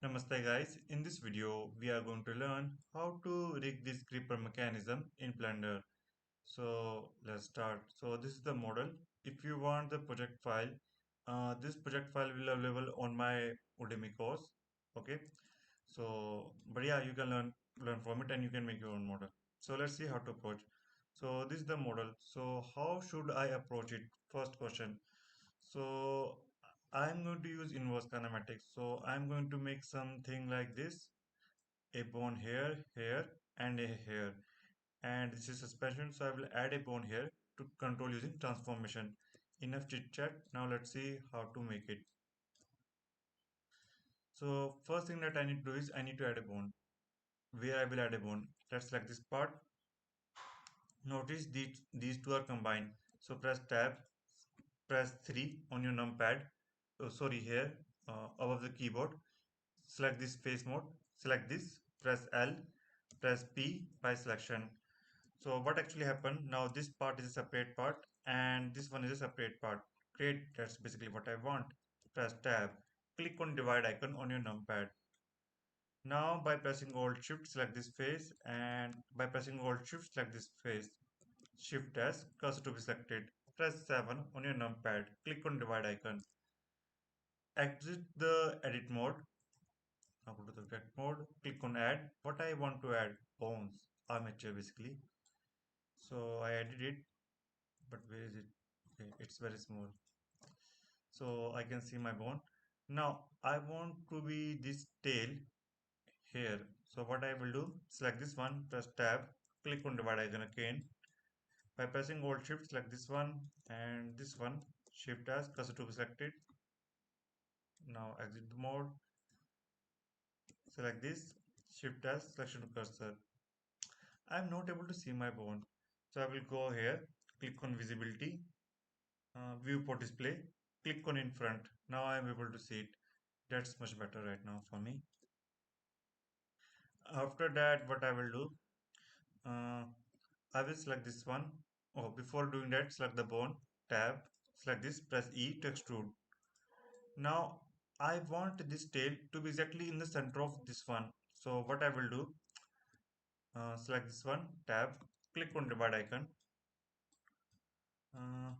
Namaste guys, in this video we are going to learn how to rig this gripper mechanism in Blender. So let's start. So this is the model. If you want the project file, this project file will available on my Udemy course. Okay. So but yeah, you can learn from it and you can make your own model. So let's see how to approach. So this is the model. So how should I approach it? First question. So I'm going to use inverse kinematics. So I'm going to make something like this, a bone here, here, and a here. And this is suspension, so I will add a bone here to control using transformation. Enough chit chat. Now let's see how to make it. So first thing that I need to do is I need to add a bone. Where I will add a bone. Let's select this part. Notice these two are combined. So press tab, press 3 on your numpad. Oh, sorry, here above the keyboard. Select this face mode, select this, press L, press P by selection. So what actually happened, now this part is a separate part and this one is a separate part. Great, that's basically what I want. Press tab, click on divide icon on your numpad. Now by pressing Alt Shift select this face and by pressing Alt Shift select this face. Shift S, cursor to be selected. Press 7 on your numpad, click on divide icon. Exit the edit mode. Now go to the get mode, click on add. What I want to add? Bones, armature basically. So I added it, but where is it? Okay, it's very small. So I can see my bone. Now I want to be this tail here. So what I will do, select this one, press tab, click on divide icon again. By pressing Alt Shift, select this one and this one. Shift as cursor to be selected. Now exit the mode. Select this. Shift as selection to cursor. I'm not able to see my bone. So I will go here, click on visibility, viewport display, click on in front. Now I am able to see it. That's much better right now for me. After that, what I will do, uh, I will select this one. Oh, before doing that, select the bone, tab, select this, press E to extrude. Now I want this tail to be exactly in the center of this one. So what I will do, select this one, tab, click on divide icon, uh,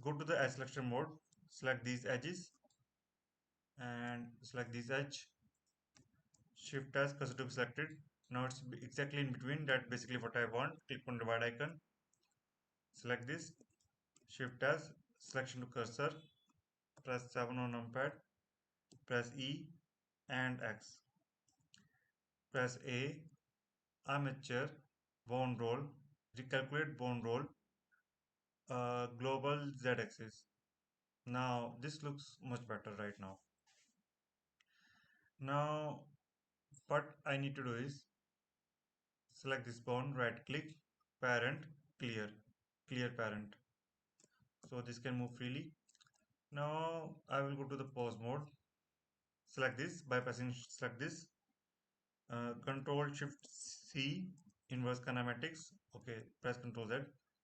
go to the edge selection mode, select these edges and select this edge, shift as cursor to be selected. Now it's exactly in between, that basically what I want. Click on divide icon, select this, shift as selection to cursor, press 7 on numpad, press E and X, press A, armature, bone roll, recalculate bone roll, global Z axis. Now this looks much better right now. Now what I need to do is select this bone, right click, parent, clear parent. So this can move freely. Now I will go to the pause mode. Select this by pressing select this. Control Shift C, inverse kinematics. Okay, press Control Z.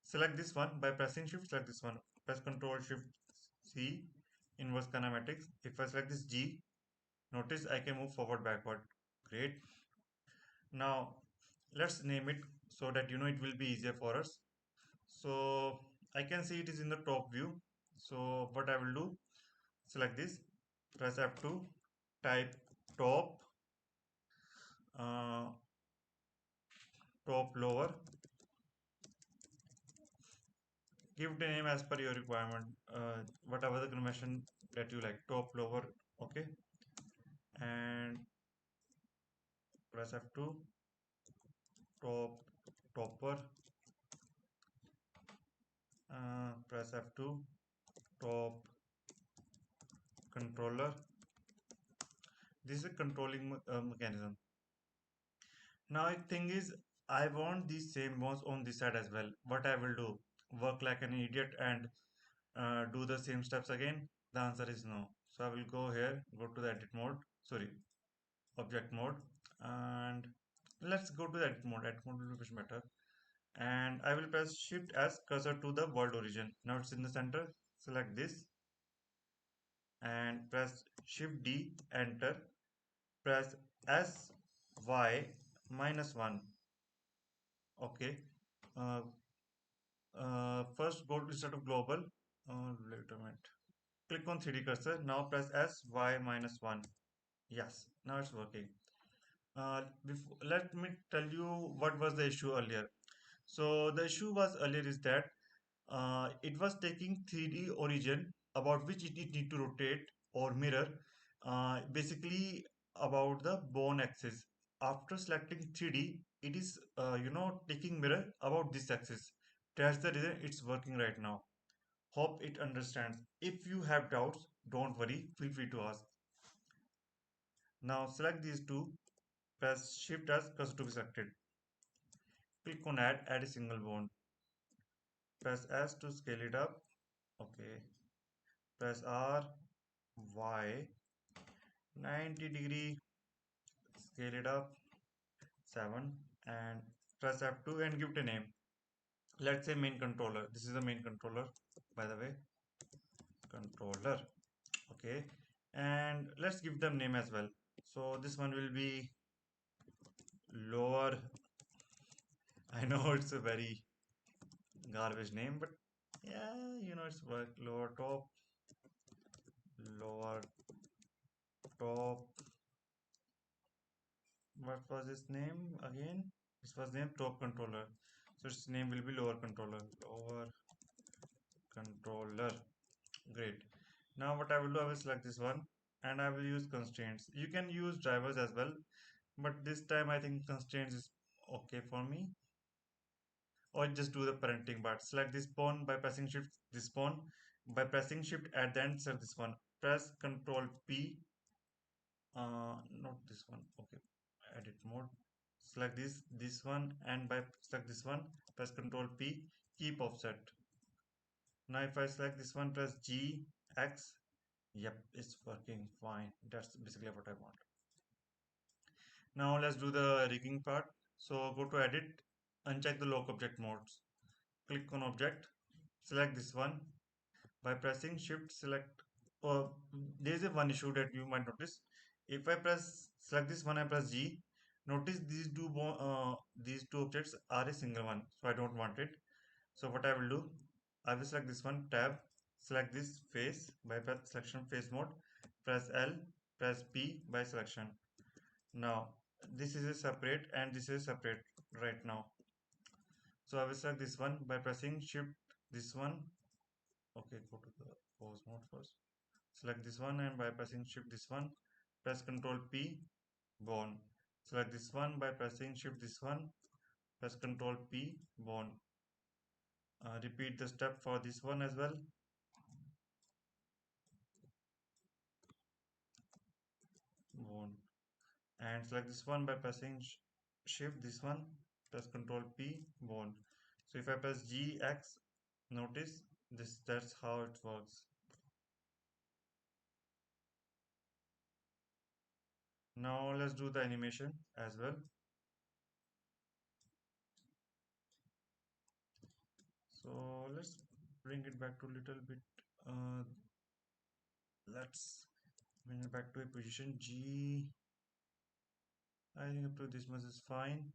Select this one by pressing Shift. Select this one. Press Control Shift C, inverse kinematics. If I select this G, notice I can move forward backward. Great. Now let's name it so that it will be easier for us. So I can see it is in the top view. So what I will do, select this, press F2, type top, uh, top lower, give it a name as per your requirement, whatever the convention that you like, top lower, okay, and press F2, top topper, press F2, top controller. This is a controlling mechanism. Now the thing is, I want these same bones on this side as well. What I will do, work like an idiot and do the same steps again? The answer is no. So I will go here, go to the edit mode, sorry, object mode, and let's go to the edit mode. Edit mode will be much better. And I will press shift as cursor to the world origin. Now it's in the center. Select this. and press Shift D, enter. Press S Y minus 1. Okay. Uh, First go to instead of global. Wait a minute. Click on 3D cursor. Now press S Y minus 1. Yes, now it's working. Let me tell you what was the issue earlier. So the issue was earlier is that it was taking 3D origin about which it need to rotate or mirror, basically about the bone axis. After selecting 3D, it is taking mirror about this axis. That's the reason it's working right now. Hope it understands. If you have doubts, don't worry. Feel free to ask. Now select these two. Press Shift as cursor to be selected. Click on add a single bond. Press S to scale it up. Okay. Press R, Y, 90-degree, scale it up, 7, and press F2 and give it a name. Let's say main controller. This is the main controller, by the way. Controller. Okay. And let's give them name as well. So this one will be lower. I know it's a very garbage name, but yeah, it's work. Lower top. What was his name again? This was name top controller. So its name will be lower controller. Lower controller. Great. Now what I will do, I will select this one and I will use constraints. You can use drivers as well, but this time I think constraints is okay for me. Or just do the parenting part. Select this pawn by pressing shift this pawn. By pressing shift at the end, select this one. Press Control P. Not this one. Okay. Edit mode. Select this one, and by select this one, press Control P. Keep offset. Now if I select this one, press G X. Yep, it's working fine. That's basically what I want. Now let's do the rigging part. So go to Edit, uncheck the Lock Object modes. Click on Object. Select this one. By pressing shift select, there is a one issue that you might notice. If I press select this one, I press G, notice these two objects are a single one, so I don't want it. So what I will do, I will select this one, tab, select this face by press selection face mode, press L, press P by selection. Now this is a separate and this is separate right now. So I will select this one by pressing shift this one. Okay, go to the pause mode first. Select this one and by pressing shift this one, press Ctrl P, bone. Select this one by pressing shift this one, press Ctrl P, bone. Repeat the step for this one as well, bone. And select this one by pressing shift this one, press Ctrl P, bone. So if I press G, X, notice this, that's how it works. Now let's do the animation as well. So let's bring it back to a little bit. Uh, let's bring it back to a position G. I think up to this much is fine.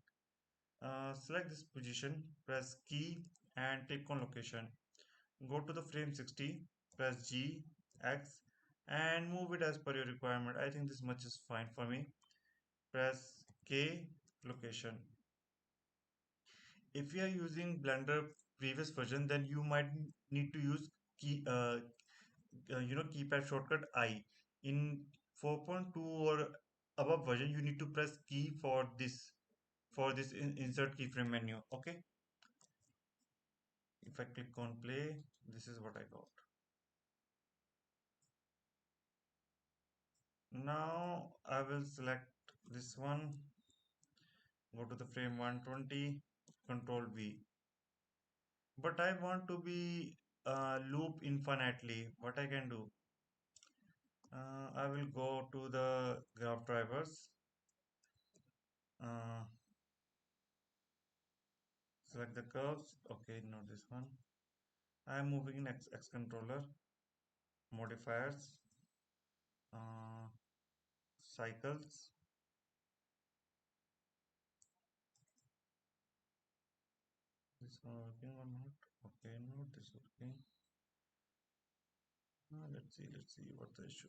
Select this position, press key and click on location. Go to the frame 60, press G, X and move it as per your requirement. I think this much is fine for me. Press K, location. If you are using Blender previous version, then you might need to use keypad shortcut I. In 4.2 or above version, you need to press key for this insert keyframe menu. Okay. If I click on play, this is what I got. Now I will select this one, go to the frame 120, Control V. But I want to be loop infinitely. What I can do? I will go to the graph drivers. Uh, Select the curves. Okay, not this one. I am moving in X controller modifiers. cycles. This one working or not? Okay, not this working. Let's see what the issue.